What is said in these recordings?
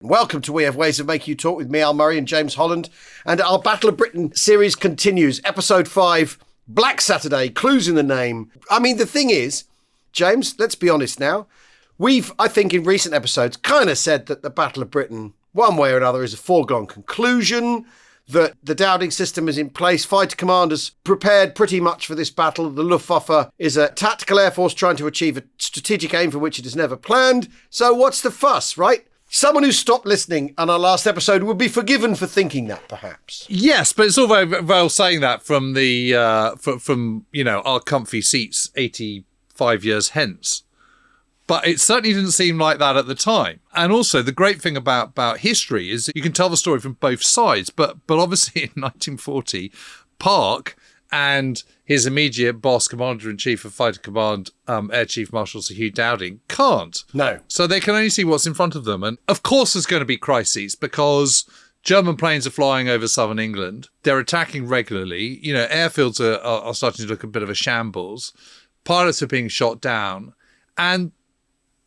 Welcome to We Have Ways of Making You Talk with me, Al Murray, and James Holland. And our Battle of Britain series continues. Episode 5, Black Saturday, clues in the name. I mean, the thing is, James, let's be honest now. We've, I think, in recent episodes, kind of said that the Battle of Britain, one way or another, is a foregone conclusion, that the Dowding system is in place. Fighter commanders prepared pretty much for this battle. The Luftwaffe is a tactical air force trying to achieve a strategic aim for which it has never planned. So what's the fuss, right? Someone who stopped listening on our last episode would be forgiven for thinking that, perhaps. Yes, but it's all very well saying that from the from our comfy seats 85 years hence. But it certainly didn't seem like that at the time. And also, the great thing about history is that you can tell the story from both sides. But obviously, in 1940, Park and his immediate boss, Commander-in-Chief of Fighter Command, Air Chief Marshal Sir Hugh Dowding, can't. No. So they can only see what's in front of them. And of course there's going to be crises because German planes are flying over southern England. They're attacking regularly. Airfields are starting to look a bit of a shambles. Pilots are being shot down. And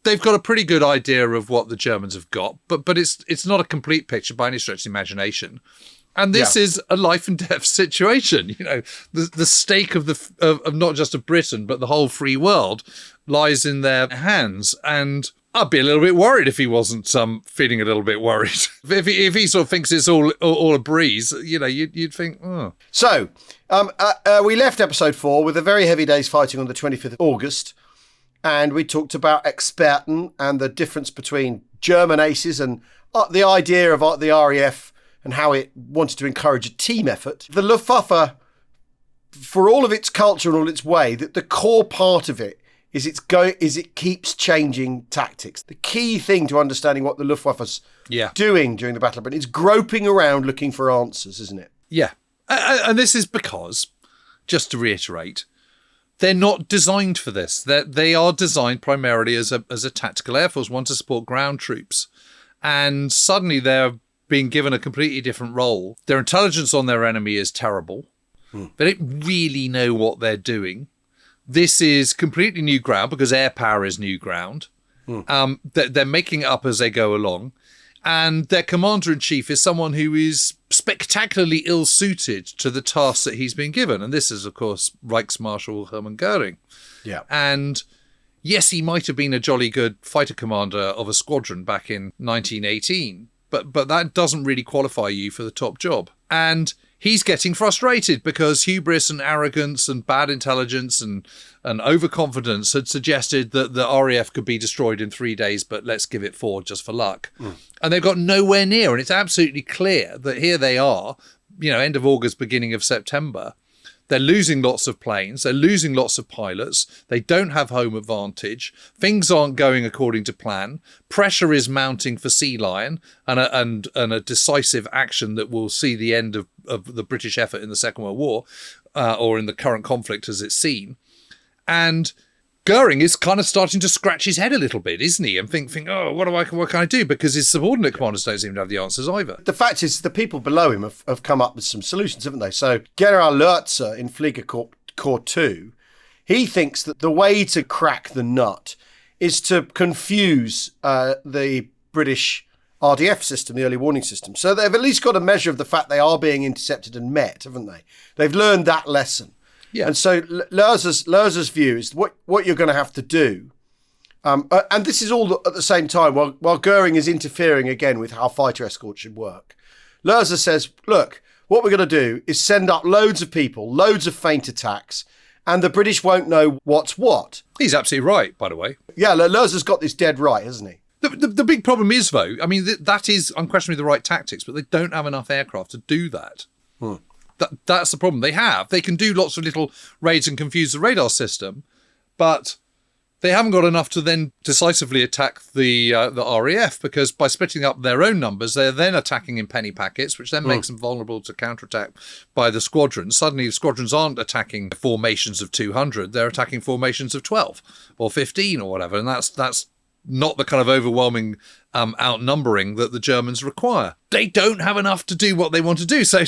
they've got a pretty good idea of what the Germans have got. But it's not a complete picture by any stretch of the imagination. And this is a life and death situation. The stake of not just of Britain, but the whole free world lies in their hands. And I'd be a little bit worried if he wasn't feeling a little bit worried. if he sort of thinks it's all a breeze, you'd think, oh. So we left episode 4 with a very heavy day's fighting on the 25th of August. And we talked about Experten and the difference between German aces and the idea of the RAF and how it wanted to encourage a team effort. The Luftwaffe, for all of its culture and all its way, that the core part of it is it keeps changing tactics. The key thing to understanding what the Luftwaffe's doing during the Battle of Britain is groping around looking for answers, isn't it? Yeah. And this is because, just to reiterate, they're not designed for this. They are designed primarily as a tactical air force, one to support ground troops. And suddenly they're being given a completely different role. Their intelligence on their enemy is terrible. They don't really know what they're doing. This is completely new ground because air power is new ground. They're making it up as they go along. And their commander-in-chief is someone who is spectacularly ill-suited to the tasks that he's been given. And this is, of course, Reichsmarschall Hermann Göring. Yeah. And yes, he might have been a jolly good fighter commander of a squadron back in 1918. But that doesn't really qualify you for the top job. And he's getting frustrated because hubris and arrogance and bad intelligence and overconfidence had suggested that the RAF could be destroyed in 3 days, but let's give it 4 just for luck. And they've got nowhere near. And it's absolutely clear that here they are, end of August, beginning of September. They're losing lots of planes. They're losing lots of pilots. They don't have home advantage. Things aren't going according to plan. Pressure is mounting for Sea Lion and a decisive action that will see the end of the British effort in the Second World War or in the current conflict as it's seen. And Göring is kind of starting to scratch his head a little bit, isn't he? And think, oh, what can I do? Because his subordinate commanders don't seem to have the answers either. The fact is, the people below him have come up with some solutions, haven't they? So General Lurzer in Flieger Corps 2, he thinks that the way to crack the nut is to confuse the British RDF system, the early warning system. So they've at least got a measure of the fact they are being intercepted and met, haven't they? They've learned that lesson. Yeah. And so Lurzer's view is what you're going to have to do, and this is all at the same time while Göring is interfering again with how fighter escorts should work. Lurzer says, look, what we're going to do is send up loads of people, loads of feint attacks, and the British won't know what's what. He's absolutely right, by the way. Yeah, Lurzer's got this dead right, hasn't he? The big problem is, though, I mean, that is unquestionably the right tactics, but they don't have enough aircraft to do that. That's the problem. They can do lots of little raids and confuse the radar system, but they haven't got enough to then decisively attack the RAF, because by splitting up their own numbers, they're then attacking in penny packets, which then makes them vulnerable to counterattack by the squadrons. Suddenly, the squadrons aren't attacking formations of 200; they're attacking formations of 12 or 15 or whatever, and that's not the kind of overwhelming outnumbering that the Germans require. They don't have enough to do what they want to do. So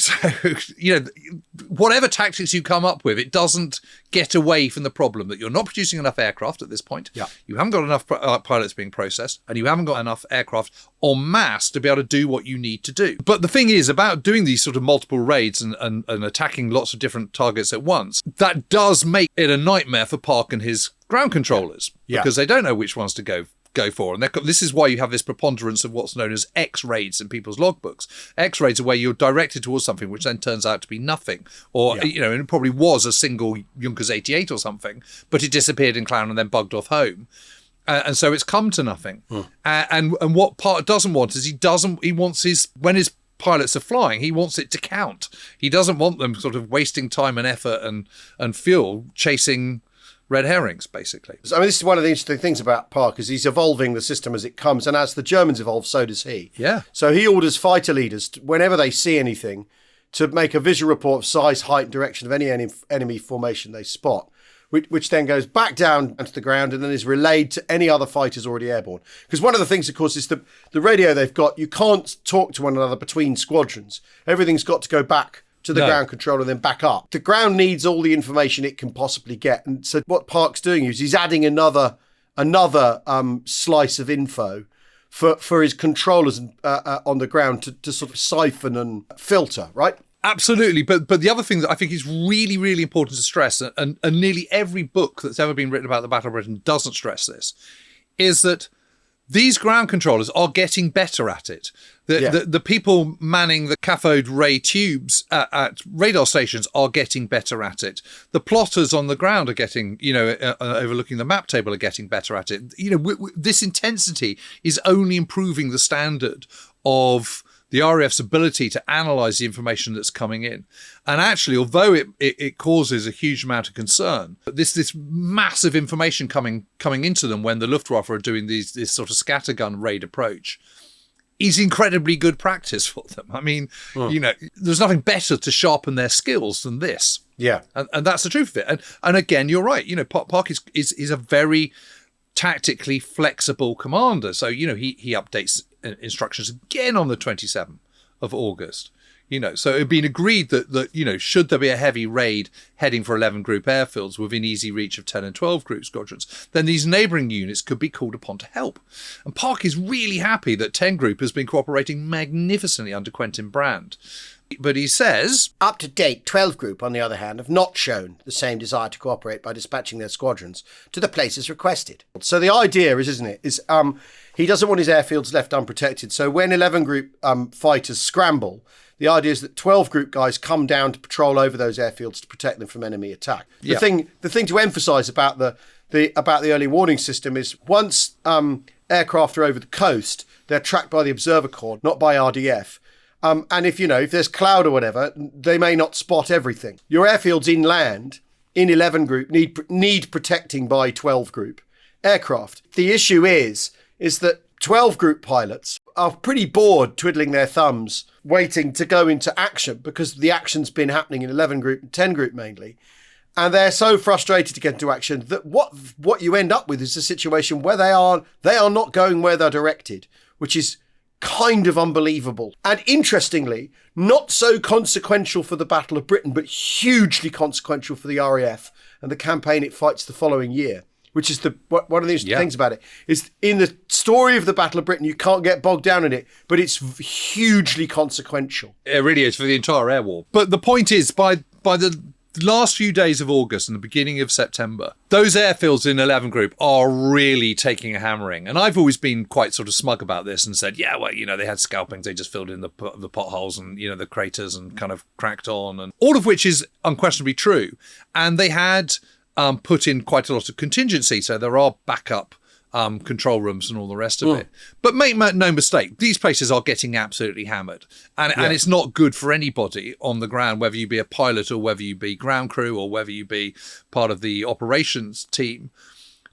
whatever tactics you come up with, it doesn't get away from the problem that you're not producing enough aircraft at this point. Yeah. You haven't got enough pilots being processed, and you haven't got enough aircraft en masse to be able to do what you need to do. But the thing is about doing these sort of multiple raids and attacking lots of different targets at once, that does make it a nightmare for Park and his ground controllers, because they don't know which ones to go for. And this is why you have this preponderance of what's known as X-raids in people's logbooks. X-raids are where you're directed towards something which then turns out to be nothing. Or, and it probably was a single Junkers 88 or something, but it disappeared in Clown and then bugged off home. And so it's come to nothing. And what Park doesn't want is he wants when his pilots are flying, he wants it to count. He doesn't want them sort of wasting time and effort and fuel chasing red herrings, basically. I mean, this is one of the interesting things about Park, is he's evolving the system as it comes, and as the Germans evolve, so does he. Yeah. So he orders fighter leaders, whenever they see anything, to make a visual report of size, height, and direction of any enemy formation they spot, which then goes back down onto the ground and then is relayed to any other fighters already airborne. Because one of the things, of course, is the radio they've got, you can't talk to one another between squadrons. Everything's got to go back to the ground controller and then back up. The ground needs all the information it can possibly get. And so what Park's doing is he's adding another slice of info for his controllers on the ground to sort of siphon and filter, right? Absolutely. But the other thing that I think is really, really important to stress, and nearly every book that's ever been written about the Battle of Britain doesn't stress this, is that these ground controllers are getting better at it. The people manning the cathode ray tubes at radar stations are getting better at it. The plotters on the ground are getting, overlooking the map table, are getting better at it. This intensity is only improving the standard of the RAF's ability to analyse the information that's coming in. And actually, although it causes a huge amount of concern, this massive information coming into them when the Luftwaffe are doing this sort of scattergun raid approach is incredibly good practice for them. I mean, there's nothing better to sharpen their skills than this. Yeah. And that's the truth of it. And again, you're right. Park is a very tactically flexible commander. So, he updates instructions again on the 27th of August. So it had been agreed that should there be a heavy raid heading for 11 group airfields within easy reach of 10 and 12 group squadrons, then these neighbouring units could be called upon to help. And Park is really happy that 10 group has been cooperating magnificently under Quentin Brand. But he says, up to date, 12 group, on the other hand, have not shown the same desire to cooperate by dispatching their squadrons to the places requested. So the idea is, isn't it, is he doesn't want his airfields left unprotected. So when 11 group fighters scramble, the idea is that 12 group guys come down to patrol over those airfields to protect them from enemy attack. The thing to emphasise about the early warning system is once aircraft are over the coast, they're tracked by the observer corps, not by RDF. And if there's cloud or whatever, they may not spot everything. Your airfields inland in 11 group need protecting by 12 group aircraft. The issue is that 12 group pilots are pretty bored twiddling their thumbs, waiting to go into action because the action's been happening in 11 group and 10 group mainly. And they're so frustrated to get into action that what you end up with is a situation where they are not going where they're directed, which is kind of unbelievable. And interestingly, not so consequential for the Battle of Britain, but hugely consequential for the RAF and the campaign it fights the following year, which is one of the interesting things about it, is in the story of the Battle of Britain, you can't get bogged down in it, but it's hugely consequential. It really is for the entire air war. But the point is, by the last few days of August and the beginning of September, those airfields in 11 group are really taking a hammering. And I've always been quite sort of smug about this and said, they had scalpings, they just filled in the potholes and, the craters and kind of cracked on, and all of which is unquestionably true. And they had put in quite a lot of contingency. So there are backup control rooms and all the rest of it. But make no mistake, these places are getting absolutely hammered. And it's not good for anybody on the ground, whether you be a pilot or whether you be ground crew or whether you be part of the operations team,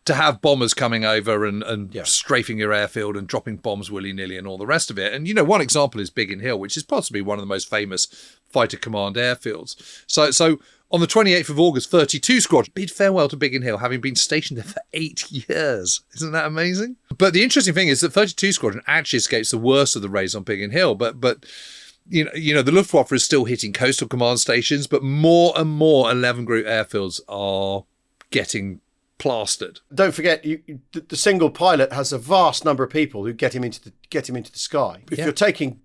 to have bombers coming over and strafing your airfield and dropping bombs willy-nilly and all the rest of it. And, one example is Biggin Hill, which is possibly one of the most famous fighter command airfields. So on the 28th of August, 32 Squadron bid farewell to Biggin Hill, having been stationed there for 8 years. Isn't that amazing? But the interesting thing is that 32 Squadron actually escapes the worst of the raids on Biggin Hill. But the Luftwaffe is still hitting coastal command stations, but more and more 11 Group airfields are getting plastered. Don't forget, the single pilot has a vast number of people who get him into the sky. If you're taking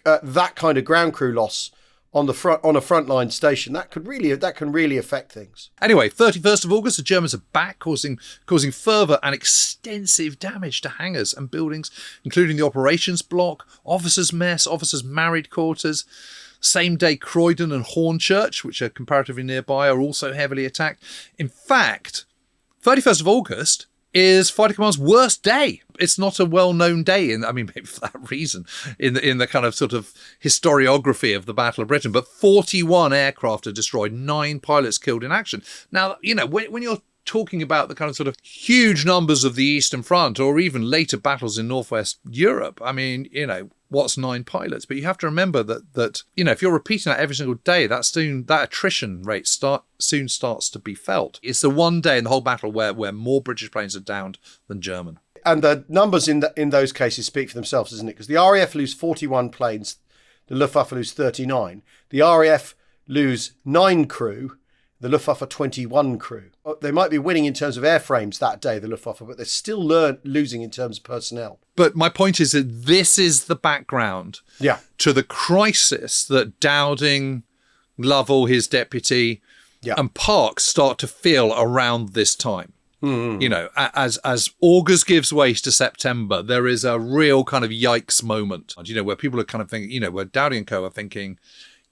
that kind of ground crew loss on a frontline station, that can really affect things. Anyway, 31st of August, the Germans are back, causing further and extensive damage to hangars and buildings, including the operations block, officers' mess, officers' married quarters. Same day, Croydon and Hornchurch, which are comparatively nearby, are also heavily attacked. In fact, 31st of August is Fighter Command's worst day. It's not a well-known day, maybe for that reason, in the kind of sort of historiography of the Battle of Britain. But 41 aircraft are destroyed, 9 pilots killed in action. Now, when you're talking about the kind of sort of huge numbers of the Eastern Front or even later battles in Northwest Europe, what's 9 pilots? But you have to remember that if you're repeating that every single day, that attrition rate soon starts to be felt. It's the one day in the whole battle where more British planes are downed than German. And the numbers in those cases speak for themselves, isn't it? Because the RAF lose 41 planes, the Luftwaffe lose 39. The RAF lose 9 crew, the Luftwaffe 21 crew. They might be winning in terms of airframes that day, the Luftwaffe, but they're still losing in terms of personnel. But my point is that this is the background to the crisis that Dowding, Lovell, his deputy, and Park start to feel around this time. As August gives way to September, there is a real kind of yikes moment, where people are kind of thinking, where Dowding and co are thinking,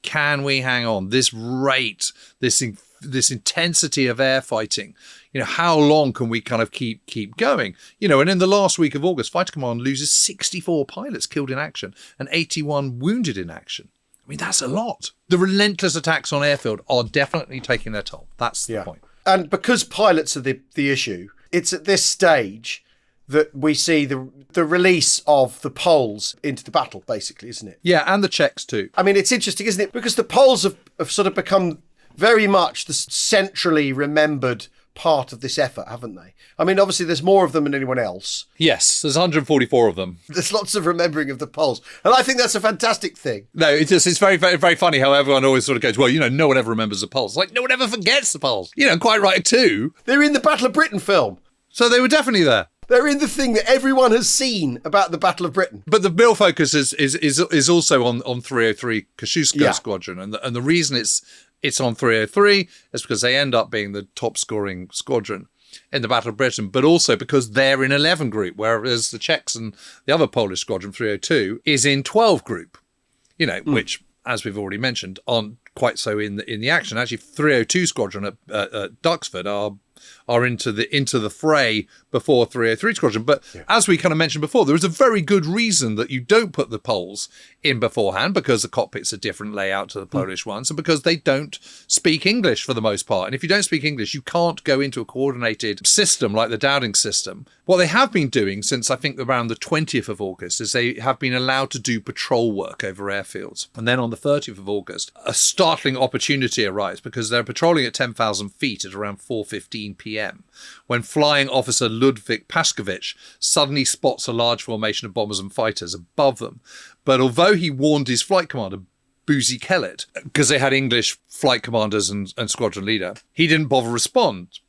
can we hang on? This rate, this intensity of air fighting, how long can we kind of keep going? And in the last week of August, Fighter Command loses 64 pilots killed in action and 81 wounded in action. That's a lot. The relentless attacks on airfield are definitely taking their toll. That's the point. And because pilots are the issue, it's at this stage that we see the release of the Poles into the battle, basically, isn't it? Yeah, and the Czechs too. It's interesting, isn't it? Because the Poles have sort of become very much the centrally remembered part of this effort, haven't they? Obviously, there's more of them than anyone else. Yes, there's 144 of them. There's lots of remembering of the Poles. And I think that's a fantastic thing. No, it's very, very, very funny how everyone always sort of goes, well, no one ever remembers the Poles. Like, no one ever forgets the Poles. Quite right too. They're in the Battle of Britain film. So they were definitely there. They're in the thing that everyone has seen about the Battle of Britain. But the real focus is also on 303 Kosciuszko Squadron. And the reason it's on 303 is because they end up being the top scoring squadron in the Battle of Britain, but also because they're in 11 Group, whereas the Czechs and the other Polish squadron, 302, is in 12 Group, which, as we've already mentioned, aren't quite so in the action. Actually, 302 Squadron at Duxford are into the fray before 303 Squadron. But as we kind of mentioned before, there is a very good reason that you don't put the Poles in beforehand, because the cockpit's a different layout to the Polish ones, and because they don't speak English for the most part. And if you don't speak English, you can't go into a coordinated system like the Dowding system. What they have been doing since, I think, around the 20th of August is they have been allowed to do patrol work over airfields. And then on the 30th of August, a startling opportunity arrives because they're patrolling at 10,000 feet at around 4:15 p.m. when flying officer Ludwig Paszkiewicz suddenly spots a large formation of bombers and fighters above them. But although he warned his flight commander, Boozy Kellett, because they had English flight commanders and squadron leader, he didn't bother respond.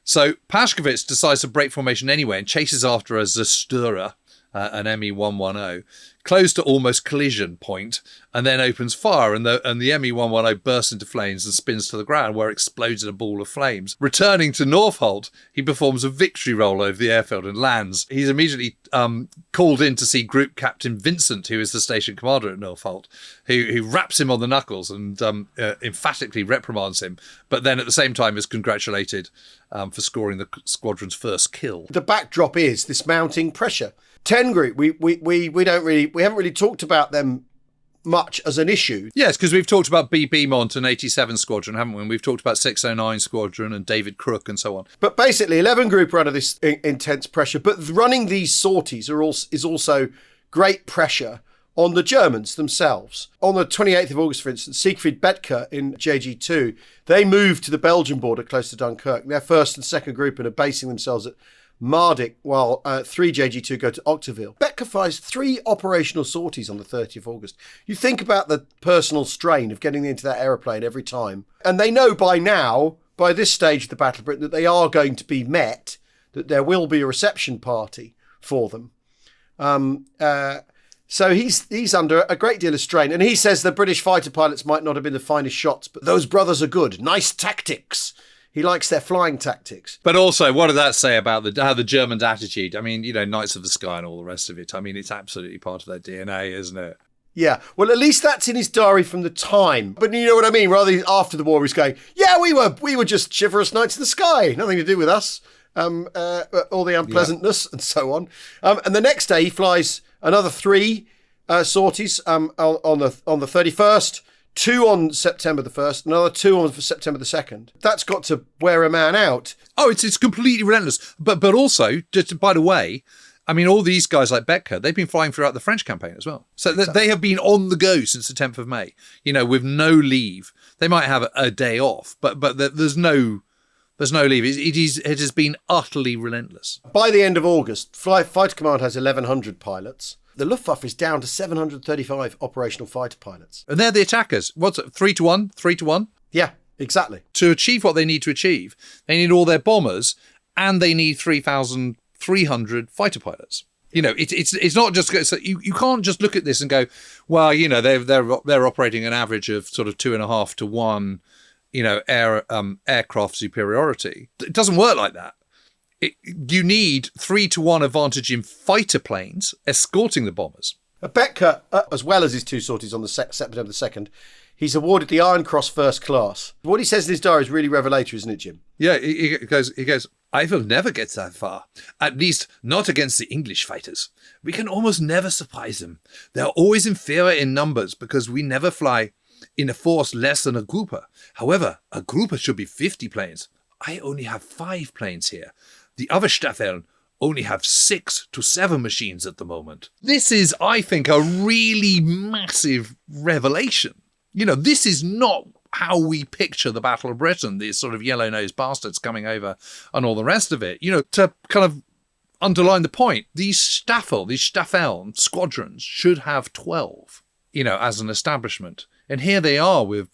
So Paszkiewicz decides to break formation anyway and chases after a Zerstörer, an Me-110, close to almost collision point, and then opens fire, and the Me-110 bursts into flames and spins to the ground, where it explodes in a ball of flames. Returning to Northolt, he performs a victory roll over the airfield and lands. He's immediately called in to see Group Captain Vincent, who is the station commander at Northolt, who raps him on the knuckles and emphatically reprimands him, but then at the same time is congratulated for scoring the squadron's first kill. The backdrop is this mounting pressure. 10 Group, we haven't really talked about them much as an issue. Yes, because we've talked about Beaumont and 87 Squadron, haven't we? And we've talked about 609 Squadron and David Crook and so on. But basically, 11 Group are under this intense pressure. But running these sorties is also great pressure on the Germans themselves. On the 28th of August, for instance, Siegfried Bethke in JG2, they moved to the Belgian border close to Dunkirk. Their first and second group are basing themselves at Mardyk, while 3 JG2 go to Octeville. Bethke flies 3 operational sorties on the 30th of August. You think about the personal strain of getting into that aeroplane every time. And they know by now, by this stage of the Battle of Britain, that they are going to be met, that there will be a reception party for them. So he's under a great deal of strain. And he says the British fighter pilots might not have been the finest shots, but those brothers are good. Nice tactics. He likes their flying tactics. But also, what did that say about how the Germans' attitude? I mean, Knights of the Sky and all the rest of it. I mean, it's absolutely part of their DNA, isn't it? Yeah. Well, at least that's in his diary from the time. But you know what I mean? Rather than after the war, he's going, yeah, we were just chivalrous Knights of the Sky. Nothing to do with us. All the unpleasantness and so on. And the next day, he flies another 3 sorties on the 31st. 2 on September the 1st, another 2 on September the 2nd. That's got to wear a man out. Oh, it's completely relentless. But also, just by the way, I mean, all these guys like Bethke, they've been flying throughout the French campaign as well. So exactly. They have been on the go since the 10th of May, with no leave. They might have a day off, but there's no leave. It has been utterly relentless. By the end of August, Fighter Command has 1,100 pilots. The Luftwaffe is down to 735 operational fighter pilots. And they're the attackers. What's it, 3 to 1? 3 to 1? Yeah, exactly. To achieve what they need to achieve, they need all their bombers and they need 3,300 fighter pilots. It's not just so you can't just look at this and go, well, they're operating an average of sort of 2.5 to 1, aircraft superiority. It doesn't work like that. You need 3 to 1 advantage in fighter planes escorting the bombers. Bethke, as well as his 2 sorties on the September the 2nd, he's awarded the Iron Cross First Class. What he says in his diary is really revelatory, isn't it, Jim? Yeah, he goes, I will never get that far. At least not against the English fighters. We can almost never surprise them. They're always inferior in numbers because we never fly in a force less than a grouper. However, a grouper should be 50 planes. I only have 5 planes here. The other Staffeln only have 6 to 7 machines at the moment. This is, I think, a really massive revelation. This is not how we picture the Battle of Britain, these sort of yellow-nosed bastards coming over and all the rest of it. To kind of underline the point, these Staffeln squadrons should have 12, as an establishment. And here they are with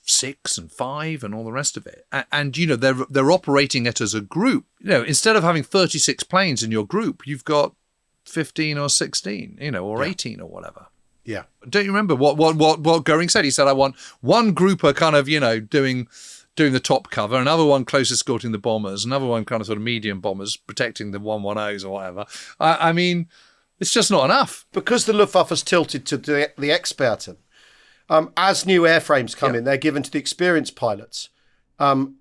6 and 5 and all the rest of it. And they're operating it as a group. Instead of having 36 planes in your group, you've got 15 or 16, or 18 or whatever. Yeah. Don't you remember what Goering said? He said, I want one grouper kind of, doing the top cover, another one close escorting the bombers, another one kind of sort of medium bombers protecting the 110s or whatever. I mean, it's just not enough. Because the Luftwaffe's tilted to the Experten, as new airframes come in, they're given to the experienced pilots,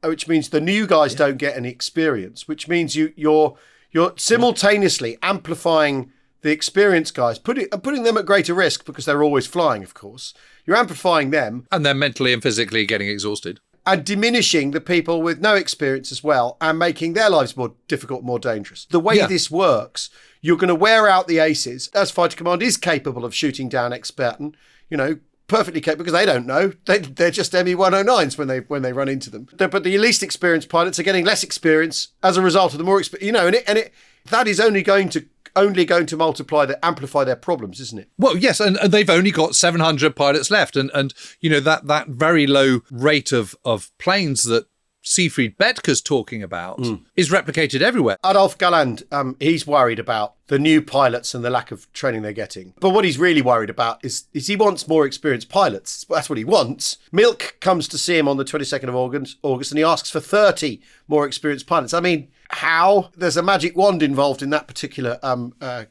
which means the new guys don't get any experience, which means you're simultaneously amplifying the experienced guys, putting them at greater risk because they're always flying, of course. You're amplifying them. And they're mentally and physically getting exhausted. And diminishing the people with no experience as well and making their lives more difficult, more dangerous. The way this works, you're going to wear out the aces, as Fighter Command is capable of shooting down Experten, perfectly capable, because they don't know. They're just ME-109s when they run into them. But the least experienced pilots are getting less experience as a result of the more experience. That is only going to amplify their problems, isn't it? Well, yes, and they've only got 700 pilots left, and that very low rate of planes that Siegfried Bethke's talking about is replicated everywhere. Adolf Galland, he's worried about the new pilots and the lack of training they're getting. But what he's really worried about is he wants more experienced pilots. That's what he wants. Milk comes to see him on the 22nd of August and he asks for 30 more experienced pilots. I mean, how? There's a magic wand involved in that particular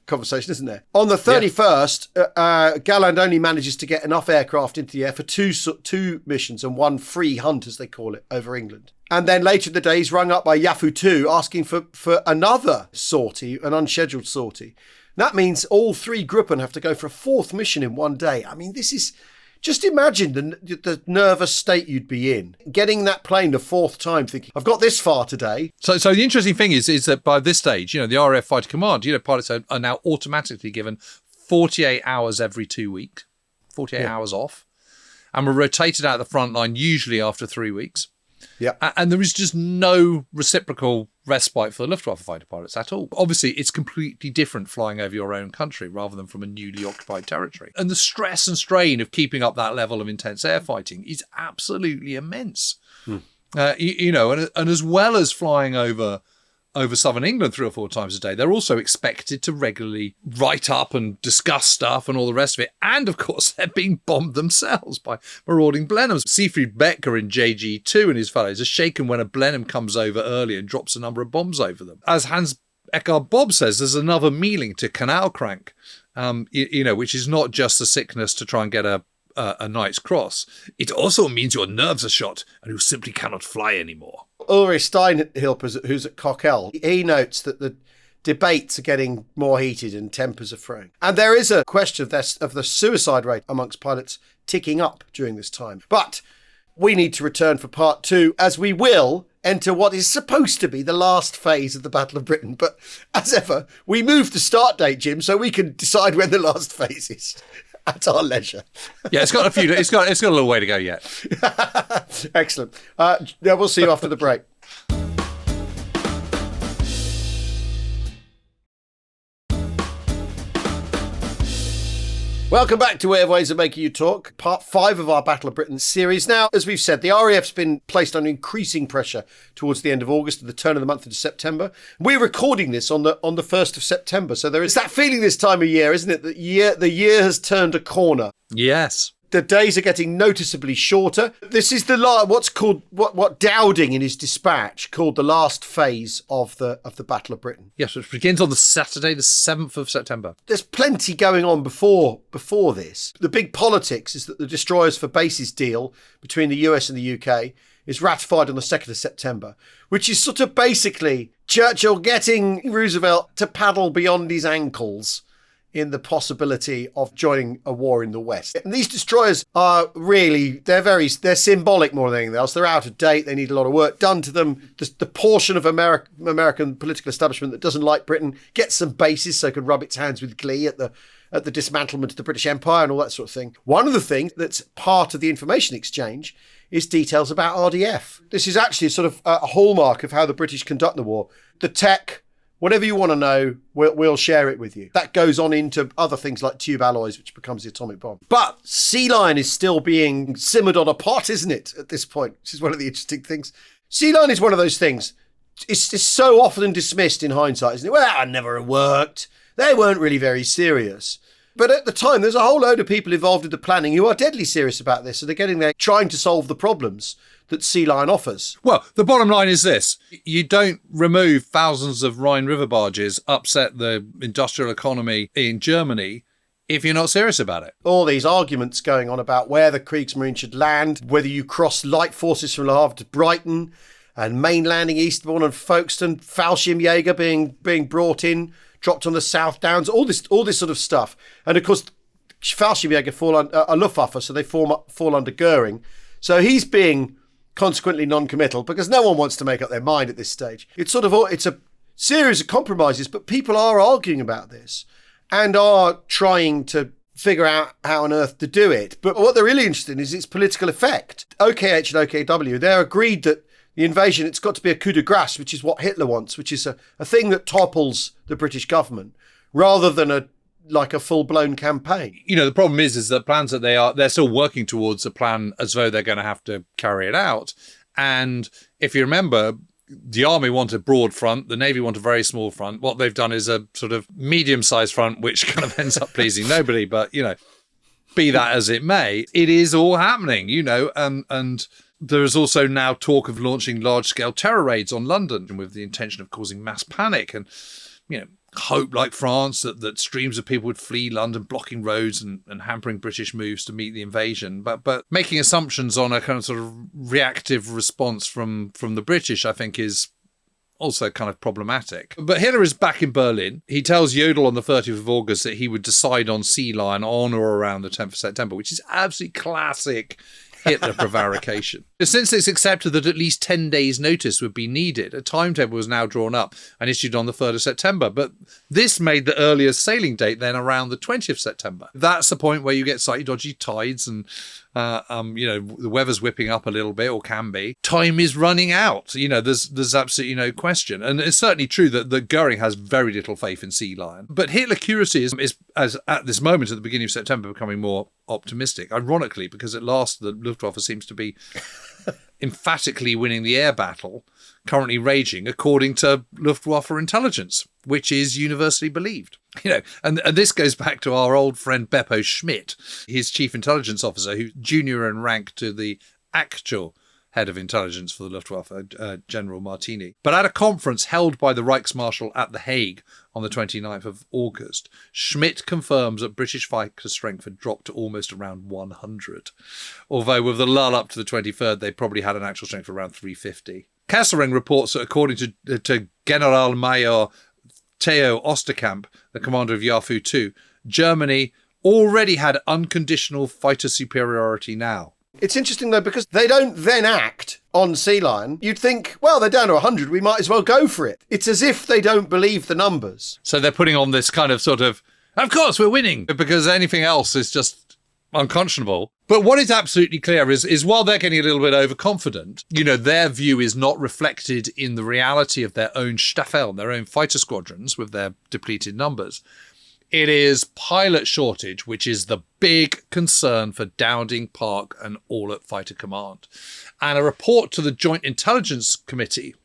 conversation, isn't there? On the 31st, Galland only manages to get enough aircraft into the air for two missions and 1 free hunt, as they call it, over England. And then later in the day, he's rung up by Yafu 2 asking for another sortie, an unscheduled sortie. That means all 3 Gruppen have to go for a 4th mission in one day. I mean, this is... Just imagine the nervous state you'd be in. Getting that plane the 4th time, thinking, I've got this far today. So the interesting thing is that by this stage, the RAF Fighter Command, pilots are now automatically given 48 hours every 2 weeks, 48 hours off, and we're rotated out of the front line usually after 3 weeks. Yeah. And there is just no reciprocal respite for the Luftwaffe fighter pilots at all. Obviously, it's completely different flying over your own country rather than from a newly occupied territory. And the stress and strain of keeping up that level of intense air fighting is absolutely immense. And as well as flying over southern England 3 or 4 times a day, they're also expected to regularly write up and discuss stuff and all the rest of it. And of course, they're being bombed themselves by marauding Blenheims. Siegfried Becker in JG2 and his fellows are shaken when a Blenheim comes over early and drops a number of bombs over them. As Hans Eckhard Bob says, there's another meaning to canal crank, which is not just a sickness to try and get a Knight's Cross. It also means your nerves are shot and you simply cannot fly anymore. Ulrich Steinhilper, who's at Cockell, he notes that the debates are getting more heated and tempers are fraying. And there is a question of the suicide rate amongst pilots ticking up during this time. But we need to return for part 2, as we will enter what is supposed to be the last phase of the Battle of Britain. But as ever, we move the start date, Jim, so we can decide when the last phase is. At our leisure. Yeah, it's got a little way to go yet. Excellent. We'll see you after the break. Welcome back to Way of Ways of Making You Talk, part 5 of our Battle of Britain series. Now, as we've said, the RAF's been placed under increasing pressure towards the end of August and the turn of the month into September. We're recording this on the 1st of September, so there is that feeling this time of year, isn't it? That the year has turned a corner. Yes. The days are getting noticeably shorter. This is what's called what Dowding in his dispatch called the last phase of the Battle of Britain. Yes, which begins on the Saturday, the 7th of September. There's plenty going on before this. The big politics is that the Destroyers for Bases deal between the US and the UK is ratified on the 2nd of September, which is sort of basically Churchill getting Roosevelt to paddle beyond his ankles in the possibility of joining a war in the West. And these destroyers are really, they're symbolic more than anything else. They're out of date. They need a lot of work done to them. The portion of American political establishment that doesn't like Britain gets some bases so it can rub its hands with glee at the dismantlement of the British Empire and all that sort of thing. One of the things that's part of the information exchange is details about RDF. This is actually sort of a hallmark of how the British conduct the war. The tech, whatever you want to know, we'll share it with you. That goes on into other things like tube alloys, which becomes the atomic bomb. But Sea Lion is still being simmered on a pot, isn't it, at this point? Which is one of the interesting things. Sea Lion is one of those things. It's so often dismissed in hindsight, isn't it? Well, that never worked. They weren't really very serious. But at the time, there's a whole load of people involved in the planning who are deadly serious about this. So they're getting there trying to solve the problems that Sea Lion offers. Well, the bottom line is this. You don't remove thousands of Rhine River barges, upset the industrial economy in Germany, if you're not serious about it. All these arguments going on about where the Kriegsmarine should land, whether you cross light forces from Le Havre to Brighton, and main landing Eastbourne and Folkestone, Fallschirmjäger being brought in, dropped on the South Downs, all this sort of stuff. And of course, Fallschirmjäger fall under Luftwaffe, so they fall under Goering. So he's being consequently non-committal because no one wants to make up their mind at this stage. It's a series of compromises, but people are arguing about this and are trying to figure out how on earth to do it. But what they're really interested in is its political effect. OKH and OKW, they're agreed that the invasion, it's got to be a coup de grace, which is what Hitler wants, which is a thing that topples the British government rather than a full-blown campaign. The problem is that plans that they're still working towards a plan as though they're going to have to carry it out. And if you remember, the army want a broad front, the navy want a very small front. What they've done is a sort of medium-sized front, which kind of ends up pleasing nobody. But, be that as it may, it is all happening, and there is also now talk of launching large-scale terror raids on London with the intention of causing mass panic and, hope, like France, that streams of people would flee London, blocking roads and hampering British moves to meet the invasion. But making assumptions on a kind of sort of reactive response from the British, I think, is also kind of problematic. But Hitler is back in Berlin. He tells Jodl on the 30th of August that he would decide on Sea Lion on or around the 10th of September, which is absolutely classic Hitler prevarication. Since it's accepted that at least 10 days' notice would be needed, a timetable was now drawn up and issued on the 3rd of September. But this made the earliest sailing date then around the 20th of September. That's the point where you get slightly dodgy tides and, the weather's whipping up a little bit, or can be. Time is running out. There's absolutely no question. And it's certainly true that Goering has very little faith in Sea Lion. But Hitler, curiously, is as at this moment, at the beginning of September, becoming more optimistic. Ironically, because at last the Luftwaffe seems to be emphatically winning the air battle currently raging, according to Luftwaffe intelligence, which is universally believed. And this goes back to our old friend Beppo Schmidt, his chief intelligence officer, who's junior in rank to the actual head of intelligence for the Luftwaffe, General Martini. But at a conference held by the Reichsmarshal at The Hague on the 29th of August, Schmidt confirms that British fighter strength had dropped to almost around 100. Although with the lull up to the 23rd, they probably had an actual strength of around 350. Kesselring reports that according to Generalmajor Theo Osterkamp, the commander of Jafu II, Germany already had unconditional fighter superiority now. It's interesting, though, because they don't then act on Sea Lion. You'd think, well, they're down to 100, we might as well go for it. It's as if they don't believe the numbers. So they're putting on this kind of of course we're winning, because anything else is just unconscionable. But what is absolutely clear is while they're getting a little bit overconfident, their view is not reflected in the reality of their own Staffel, their own fighter squadrons with their depleted numbers. It is pilot shortage, which is the big concern for Dowding, Park and all at Fighter Command. And a report to the Joint Intelligence Committee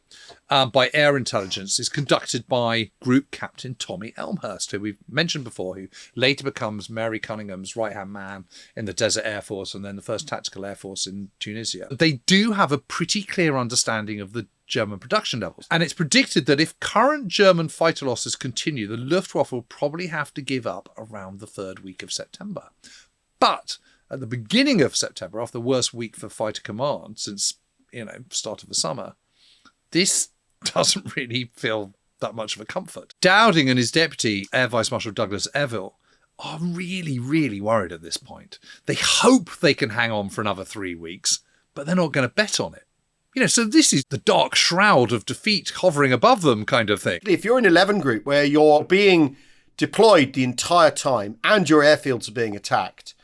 by Air Intelligence is conducted by Group Captain Tommy Elmhurst, who we've mentioned before, who later becomes Mary Cunningham's right-hand man in the Desert Air Force and then the 1st Tactical Air Force in Tunisia. They do have a pretty clear understanding of the German production levels. And it's predicted that if current German fighter losses continue, the Luftwaffe will probably have to give up around the 3rd week of September. But at the beginning of September, after the worst week for Fighter Command since, start of the summer, this doesn't really feel that much of a comfort. Dowding and his deputy, Air Vice Marshal Douglas Eville, are really, really worried at this point. They hope they can hang on for another 3 weeks, but they're not going to bet on it. So this is the dark shroud of defeat hovering above them kind of thing. If you're in 11 group where you're being deployed the entire time and your airfields are being attacked,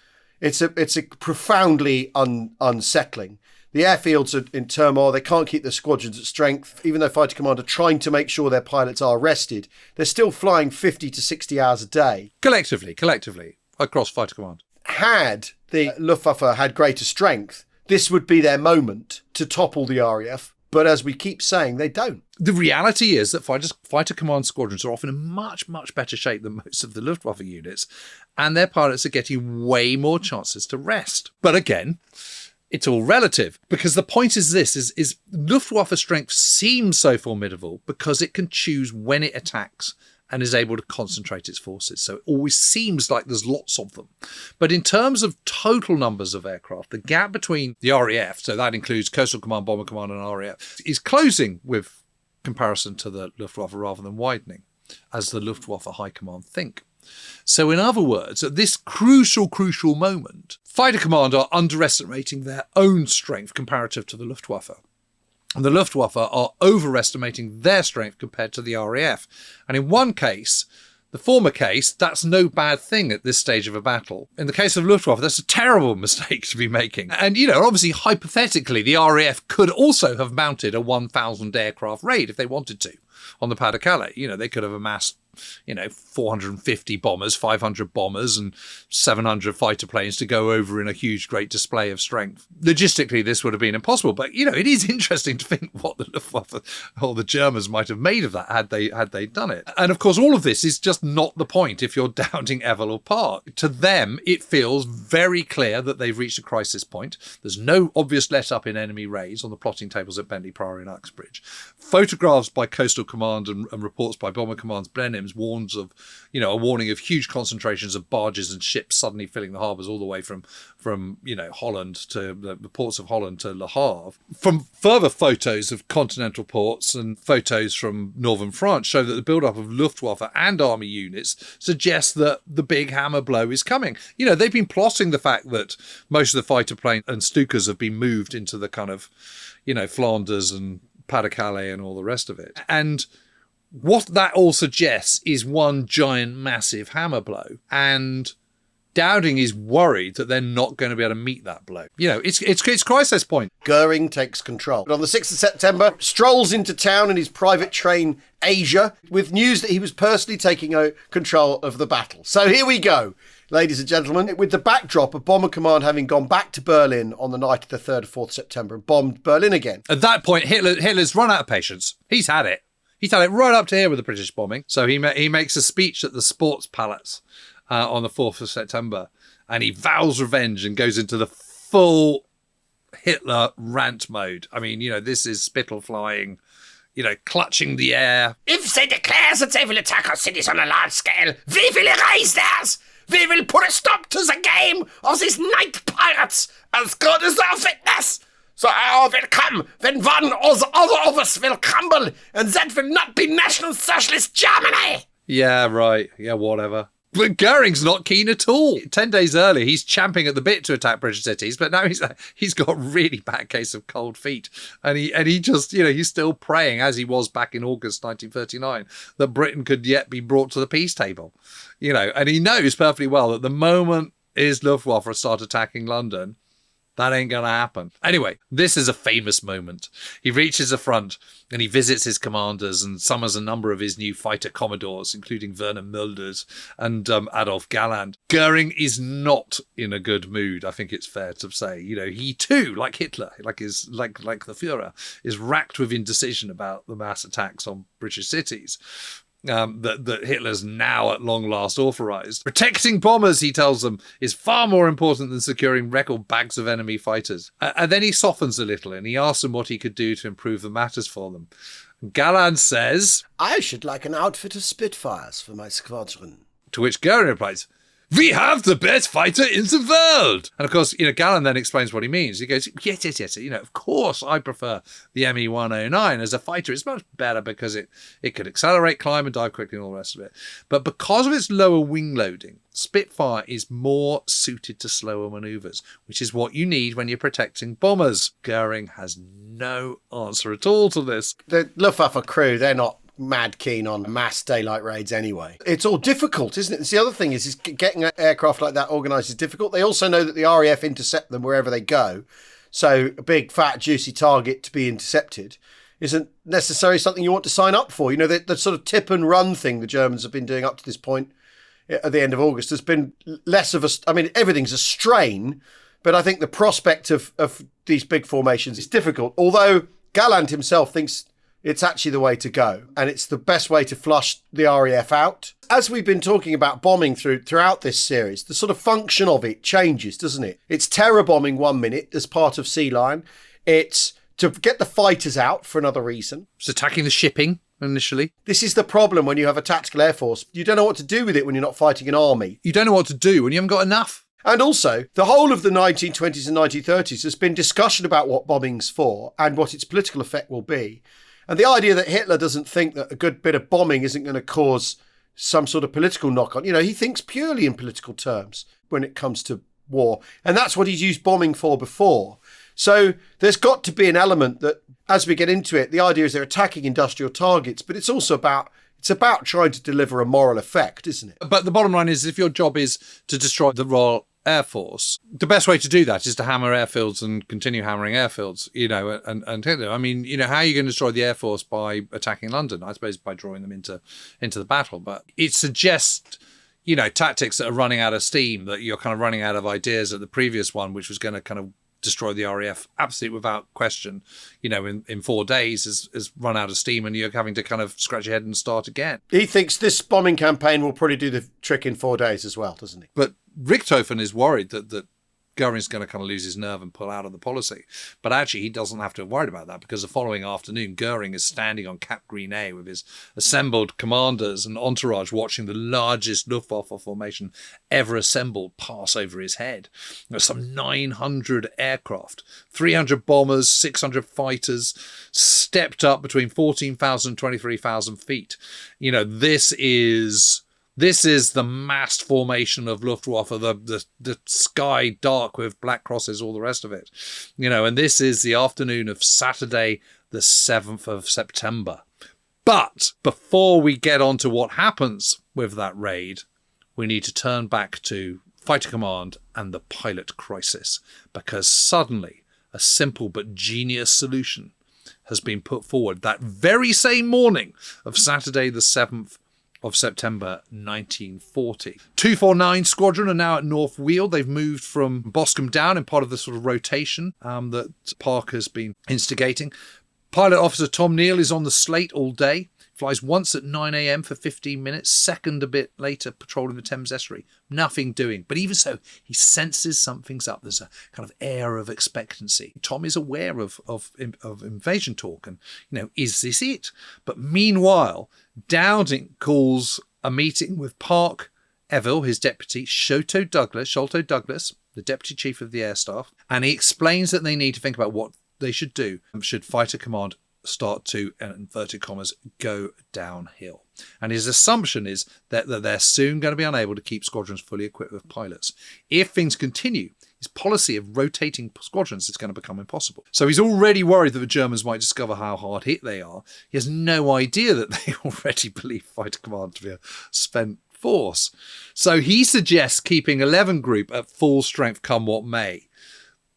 it's a profoundly unsettling. The airfields are in turmoil. They can't keep their squadrons at strength. Even though Fighter Command are trying to make sure their pilots are rested, they're still flying 50 to 60 hours a day. Collectively, across Fighter Command. Had the Luftwaffe had greater strength, this would be their moment to topple the RAF. But as we keep saying, they don't. The reality is that Fighter Command squadrons are often in much, much better shape than most of the Luftwaffe units, and their pilots are getting way more chances to rest. But again, it's all relative, because the point is this, is Luftwaffe strength seems so formidable because it can choose when it attacks and is able to concentrate its forces. So it always seems like there's lots of them. But in terms of total numbers of aircraft, the gap between the RAF, so that includes Coastal Command, Bomber Command and RAF, is closing with comparison to the Luftwaffe rather than widening, as the Luftwaffe High Command think. So in other words, at this crucial moment, Fighter Command are underestimating their own strength comparative to the Luftwaffe. And the Luftwaffe are overestimating their strength compared to the RAF. And in one case, the former case, that's no bad thing at this stage of a battle. In the case of Luftwaffe, that's a terrible mistake to be making. And, obviously, hypothetically, the RAF could also have mounted a 1,000 aircraft raid if they wanted to on the Pas-de-Calais. They could have amassed 450 bombers, 500 bombers and 700 fighter planes to go over in a huge, great display of strength. Logistically, this would have been impossible. But, it is interesting to think what the Luftwaffe or the Germans might have made of that had they done it. And, of course, all of this is just not the point if you're doubting Eville or Park. To them, it feels very clear that they've reached a crisis point. There's no obvious let-up in enemy raids on the plotting tables at Bentley Priory and Uxbridge. Photographs by Coastal Command and reports by Bomber Command's Blenheims warns of, a warning of huge concentrations of barges and ships suddenly filling the harbours all the way from Holland to the ports of Holland to Le Havre. From further photos of continental ports and photos from northern France show that the build-up of Luftwaffe and army units suggests that the big hammer blow is coming. They've been plotting the fact that most of the fighter planes and Stukas have been moved into the kind of, Flanders and Pas-de-Calais and all the rest of it. And what that all suggests is one giant, massive hammer blow. And Dowding is worried that they're not going to be able to meet that blow. It's crisis point. Goering takes control. On the 6th of September, strolls into town in his private train, Asia, with news that he was personally taking control of the battle. So here we go, ladies and gentlemen, with the backdrop of Bomber Command having gone back to Berlin on the night of the 3rd or 4th September and bombed Berlin again. At that point, Hitler's run out of patience. He's had it. He's had it right up to here with the British bombing. So he makes a speech at the Sports Palace on the 4th of September, and he vows revenge and goes into the full Hitler rant mode. I mean, this is spittle flying, clutching the air. If they declare that they will attack our cities on a large scale, we will erase theirs. We will put a stop to the game of these night pirates, as good as their fitness. The hour will come when one or the other of us will crumble, and that will not be National Socialist Germany. Yeah, right. Yeah, whatever. But Goering's not keen at all. 10 days earlier, he's champing at the bit to attack British cities, but now he's got a really bad case of cold feet. And he just, he's still praying, as he was back in August 1939, that Britain could yet be brought to the peace table. And he knows perfectly well that the moment his Luftwaffe start attacking London, that ain't going to happen. Anyway, this is a famous moment. He reaches the front and he visits his commanders and summons a number of his new fighter commodores, including Werner Mulders and Adolf Galland. Goering is not in a good mood, I think it's fair to say. He too, like Hitler, like the Führer, is racked with indecision about the mass attacks on British cities. That Hitler's now at long last authorised. Protecting bombers, he tells them, is far more important than securing record bags of enemy fighters. And then he softens a little and he asks them what he could do to improve the matters for them. Galland says, I should like an outfit of Spitfires for my squadron. To which Goering replies, we have the best fighter in the world. And of course, Galland then explains what he means. He goes, yes. Of course, I prefer the ME-109 as a fighter. It's much better because it could accelerate, climb, and dive quickly and all the rest of it. But because of its lower wing loading, Spitfire is more suited to slower manoeuvres, which is what you need when you're protecting bombers. Goering has no answer at all to this. The Luftwaffe crew, they're not mad keen on mass daylight raids anyway. It's all difficult, isn't it? It's the other thing is getting an aircraft like that organised is difficult. They also know that the RAF intercept them wherever they go. So a big, fat, juicy target to be intercepted isn't necessarily something you want to sign up for. The sort of tip and run thing the Germans have been doing up to this point at the end of August has been less of a... I mean, everything's a strain, but I think the prospect of these big formations is difficult. Although Galland himself thinks it's actually the way to go, and it's the best way to flush the RAF out. As we've been talking about bombing throughout this series, the sort of function of it changes, doesn't it? It's terror bombing 1 minute as part of Sea Lion. It's to get the fighters out for another reason. It's attacking the shipping initially. This is the problem when you have a tactical air force. You don't know what to do with it when you're not fighting an army. You don't know what to do when you haven't got enough. And also, the whole of the 1920s and 1930s has been discussion about what bombing's for and what its political effect will be. And the idea that Hitler doesn't think that a good bit of bombing isn't going to cause some sort of political knock-on. He thinks purely in political terms when it comes to war. And that's what he's used bombing for before. So there's got to be an element that, as we get into it, the idea is they're attacking industrial targets, but it's also about trying to deliver a moral effect, isn't it? But the bottom line is, if your job is to destroy the Royal Air Force, the best way to do that is to hammer airfields and continue hammering airfields, and I mean, how are you going to destroy the Air Force by attacking London? I suppose by drawing them into the battle. But it suggests, tactics that are running out of steam, that you're kind of running out of ideas at the previous one, which was going to kind of destroy the RAF absolutely without question, in 4 days has run out of steam, and you're having to kind of scratch your head and start again. He thinks this bombing campaign will probably do the trick in 4 days as well, doesn't he? But Richthofen is worried that Goering's going to kind of lose his nerve and pull out of the policy. But actually, he doesn't have to worry about that, because the following afternoon, Goering is standing on Cap Green A with his assembled commanders and entourage, watching the largest Luftwaffe formation ever assembled pass over his head. There's some 900 aircraft, 300 bombers, 600 fighters, stepped up between 14,000 and 23,000 feet. You know, this is the massed formation of Luftwaffe, the sky dark with black crosses, all the rest of it. You know, and this is the afternoon of Saturday, the 7th of September. But before we get on to what happens with that raid, we need to turn back to Fighter Command and the pilot crisis, because suddenly a simple but genius solution has been put forward that very same morning of Saturday, the 7th of September 1940. 249 Squadron are now at North Weald. They've moved from Boscombe down in part of the sort of rotation that Parker's been instigating. Pilot Officer Tom Neal is on the slate all day. Flies once at 9 a.m. for 15 minutes, second a bit later patrolling the Thames Estuary. Nothing doing. But even so, he senses something's up. There's a kind of air of expectancy. Tom is aware of invasion talk and, you know, is this it? But meanwhile, Dowding calls a meeting with Park Eville, his deputy, Sholto Douglas, the deputy chief of the air staff, and he explains that they need to think about what they should do should Fighter Command start to, in inverted commas, go downhill. And his assumption is that they're soon going to be unable to keep squadrons fully equipped with pilots. If things continue, his policy of rotating squadrons is going to become impossible. So he's already worried that the Germans might discover how hard hit they are. He has no idea that they already believe Fighter Command to be a spent force. So he suggests keeping 11 Group at full strength come what may,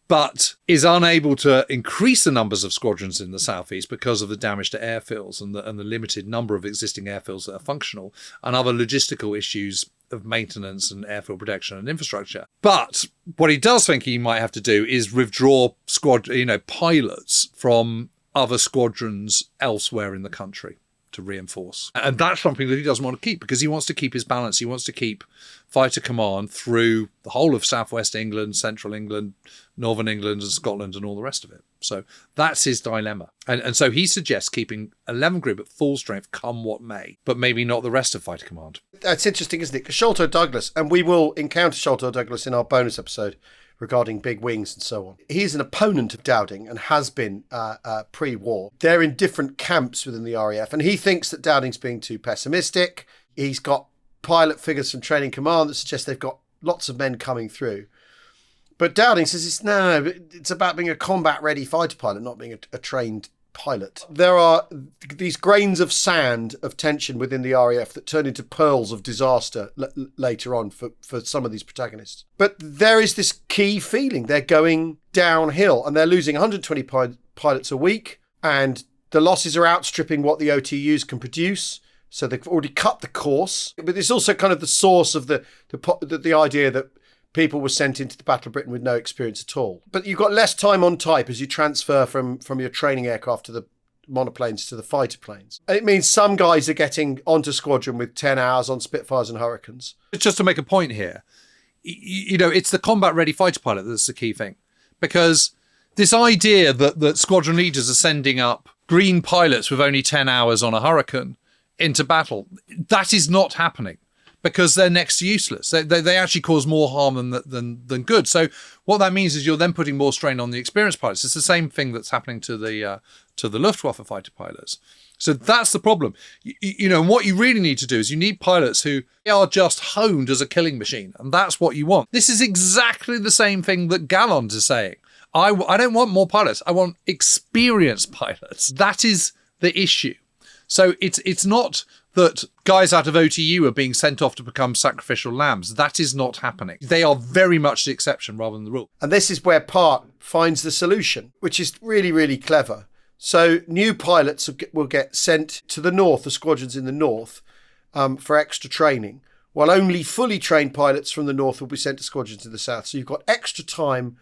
but is unable to increase the numbers of squadrons in the southeast because of the damage to airfields and the limited number of existing airfields that are functional, and other logistical issues of maintenance and airfield protection and infrastructure. But what he does think he might have to do is withdraw pilots from other squadrons elsewhere in the country to reinforce. And that's something that he doesn't want to keep, because he wants to keep his balance. He wants to keep Fighter Command through the whole of southwest England, central England, northern England and Scotland and all the rest of it. So that's his dilemma. And so he suggests keeping 11 Group at full strength come what may, but maybe not the rest of Fighter Command. That's interesting, isn't it? Because Sholto Douglas, and we will encounter Sholto Douglas in our bonus episode regarding big wings and so on. He's an opponent of Dowding and has been pre-war. They're in different camps within the RAF, and he thinks that Dowding's being too pessimistic. He's got pilot figures from Training Command that suggest they've got lots of men coming through. But Dowding says it's about being a combat-ready fighter pilot, not being a trained pilot. There are these grains of sand of tension within the RAF that turn into pearls of disaster later on for some of these protagonists. But there is this key feeling. They're going downhill and they're losing 120 pilots a week, and the losses are outstripping what the OTUs can produce. So they've already cut the course. But it's also kind of the source of the idea that people were sent into the Battle of Britain with no experience at all. But you've got less time on type as you transfer from your training aircraft to the monoplanes to the fighter planes. And it means some guys are getting onto squadron with 10 hours on Spitfires and Hurricanes. Just to make a point here, it's the combat-ready fighter pilot that's the key thing. Because this idea that squadron leaders are sending up green pilots with only 10 hours on a Hurricane into battle, that is not happening. Because they're next to useless. They actually cause more harm than good. So what that means is you're then putting more strain on the experienced pilots. It's the same thing that's happening to the Luftwaffe fighter pilots. So that's the problem. And what you really need to do is you need pilots who are just honed as a killing machine. And that's what you want. This is exactly the same thing that Galland is saying. I don't want more pilots. I want experienced pilots. That is the issue. So it's not that guys out of OTU are being sent off to become sacrificial lambs. That is not happening. They are very much the exception rather than the rule. And this is where Park finds the solution, which is really, really clever. So new pilots will get sent to the north, the squadrons in the north, for extra training, while only fully trained pilots from the north will be sent to squadrons in the south. So you've got extra time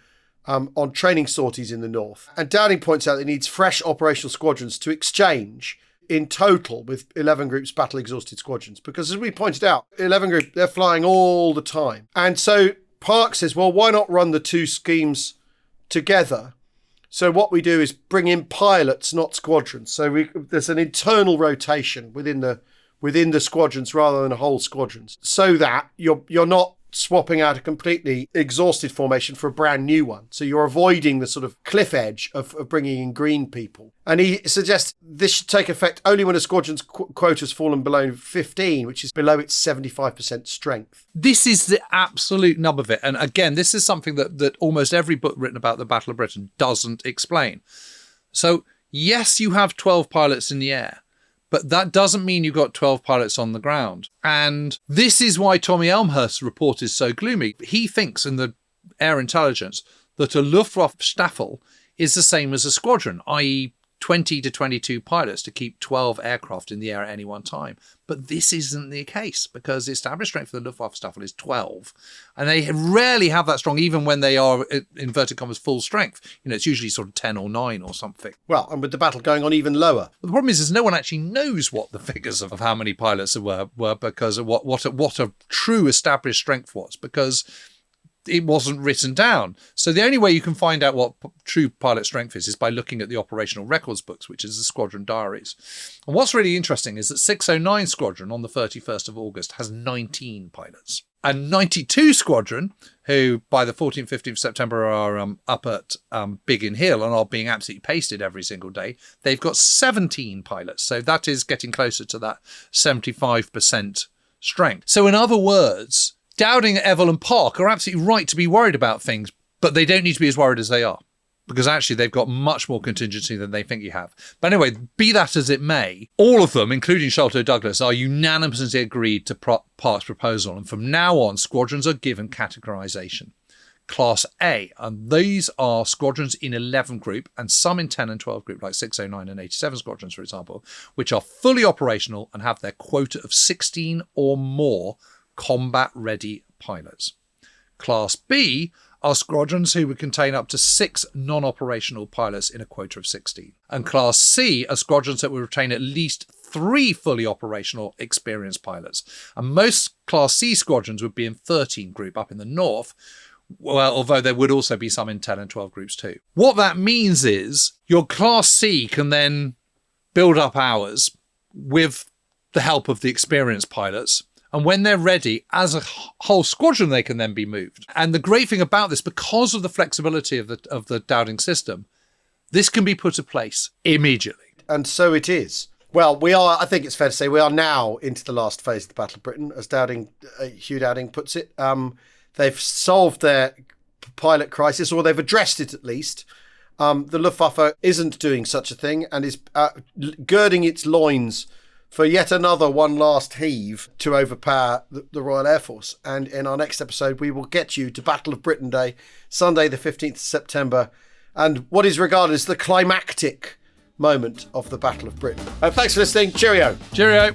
on training sorties in the north. And Dowding points out that it needs fresh operational squadrons to exchange in total with 11 Group's battle-exhausted squadrons. Because as we pointed out, 11 Group, they're flying all the time. And so Park says, well, why not run the two schemes together? So what we do is bring in pilots, not squadrons. So there's an internal rotation within the squadrons rather than whole squadrons, so that you're not swapping out a completely exhausted formation for a brand new one. So you're avoiding the sort of cliff edge of bringing in green people. And he suggests this should take effect only when a squadron's quota has fallen below 15, which is below its 75% strength. This is the absolute nub of it. And again, this is something that almost every book written about the Battle of Britain doesn't explain. So yes, you have 12 pilots in the air, but that doesn't mean you've got 12 pilots on the ground. And this is why Tommy Elmhurst's report is so gloomy. He thinks in the air intelligence that a Luftwaffe Staffel is the same as a squadron, i.e. 20 to 22 pilots to keep 12 aircraft in the air at any one time. But this isn't the case, because the established strength for the Luftwaffe Staffel is 12. And they rarely have that strong, even when they are, inverted commas, full strength. It's usually sort of 10 or 9 or something. Well, and with the battle going on even lower. But the problem is no one actually knows what the figures of how many pilots there were because of what a true established strength was, because it wasn't written down. So the only way you can find out what true pilot strength is by looking at the operational records books, which is the squadron diaries. And what's really interesting is that 609 Squadron on the 31st of August has 19 pilots. And 92 Squadron, who by the 14th, 15th September are up at Biggin Hill and are being absolutely pasted every single day, they've got 17 pilots. So that is getting closer to that 75% strength. So in other words, Dowding, Eval and Park are absolutely right to be worried about things, but they don't need to be as worried as they are, because actually they've got much more contingency than they think you have. But anyway, be that as it may, all of them, including Sholto Douglas, are unanimously agreed to Park's proposal, and from now on, squadrons are given categorisation. Class A, and these are squadrons in 11 group and some in 10 and 12 group, like 609 and 87 squadrons, for example, which are fully operational and have their quota of 16 or more combat-ready pilots. Class B are squadrons who would contain up to 6 non-operational pilots in a quota of 16. And Class C are squadrons that would retain at least 3 fully operational experienced pilots. And most Class C squadrons would be in 13 group up in the north, well, although there would also be some in 10 and 12 groups too. What that means is your Class C can then build up hours with the help of the experienced pilots. And when they're ready, as a whole squadron, they can then be moved. And the great thing about this, because of the flexibility of the Dowding system, this can be put in place immediately. And so it is. Well, I think it's fair to say, we are now into the last phase of the Battle of Britain, as Hugh Dowding puts it. They've solved their pilot crisis, or they've addressed it at least. The Luftwaffe isn't doing such a thing and is girding its loins for yet another one last heave to overpower the Royal Air Force. And in our next episode, we will get you to Battle of Britain Day, Sunday the 15th of September, and what is regarded as the climactic moment of the Battle of Britain. Thanks for listening. Cheerio. Cheerio.